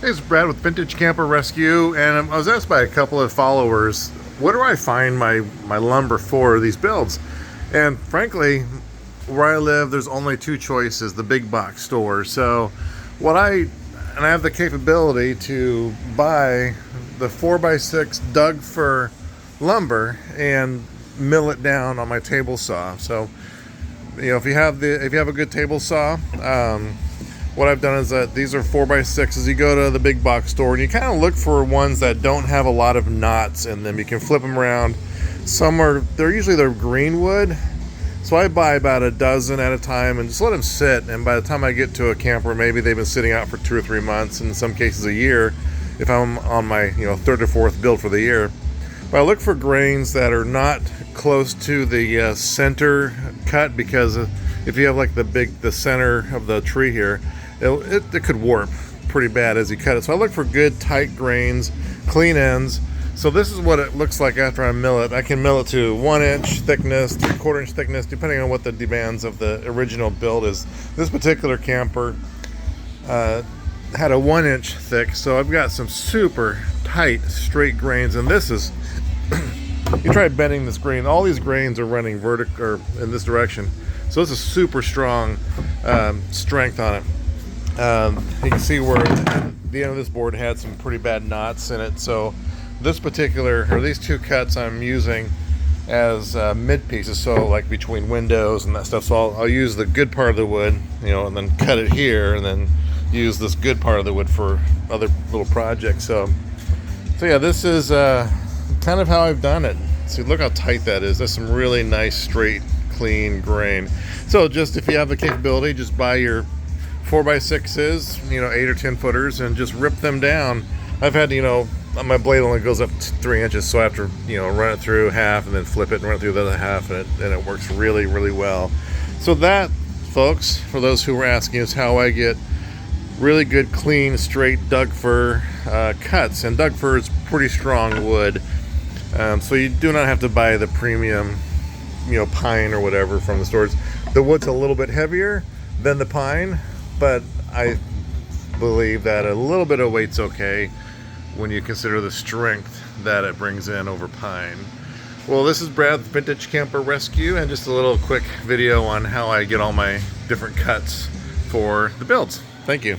Hey, it's Brad with Vintage Camper Rescue, and I was asked by a couple of followers, what do I find my lumber for these builds? And frankly, where I live, there's only two choices, the big box store. So I have the capability to buy the 4x6 Doug fir lumber and mill it down on my table saw. So, you know, if you have a good table saw, what I've done is that these are 4x6s. You go to the big box store and you kind of look for ones that don't have a lot of knots in them. You can flip them around. They're usually green wood. So I buy about a dozen at a time and just let them sit. And by the time I get to a camper, maybe they've been sitting out for 2 or 3 months, in some cases a year, if I'm on my third or fourth build for the year. But I look for grains that are not close to the center cut, because if you have like the center of the tree here, it could warp pretty bad as you cut it. So I look for good tight grains, clean ends. So this is what it looks like after I mill it. I can mill it to 1 inch thickness, 3/4 inch thickness, depending on what the demands of the original build is. This particular camper had a 1 inch thick, so I've got some super tight straight grains. And this is you try bending this grain, all these grains are running vertical or in this direction, so this is super strong strength on it. You can see where the end of this board had some pretty bad knots in it. So these two cuts I'm using as mid pieces, so like between windows and that stuff. So I'll use the good part of the wood, and then cut it here, and then use this good part of the wood for other little projects. So yeah, this is kind of how I've done it. See, look how tight that is. That's some really nice, straight, clean grain. So just if you have the capability, just buy your 4x6s, 8 or 10 footers, and just rip them down. I've had, my blade only goes up 3 inches, so I have to, run it through half and then flip it and run it through the other half, and it works really, really well. So that, folks, for those who were asking, is how I get really good, clean, straight Doug fir cuts. And Doug fir is pretty strong wood, so you do not have to buy the premium, pine or whatever from the stores. The wood's a little bit heavier than the pine, but I believe that a little bit of weight's okay when you consider the strength that it brings in over pine. Well, this is Brad with Vintage Camper Rescue, and just a little quick video on how I get all my different cuts for the builds. Thank you.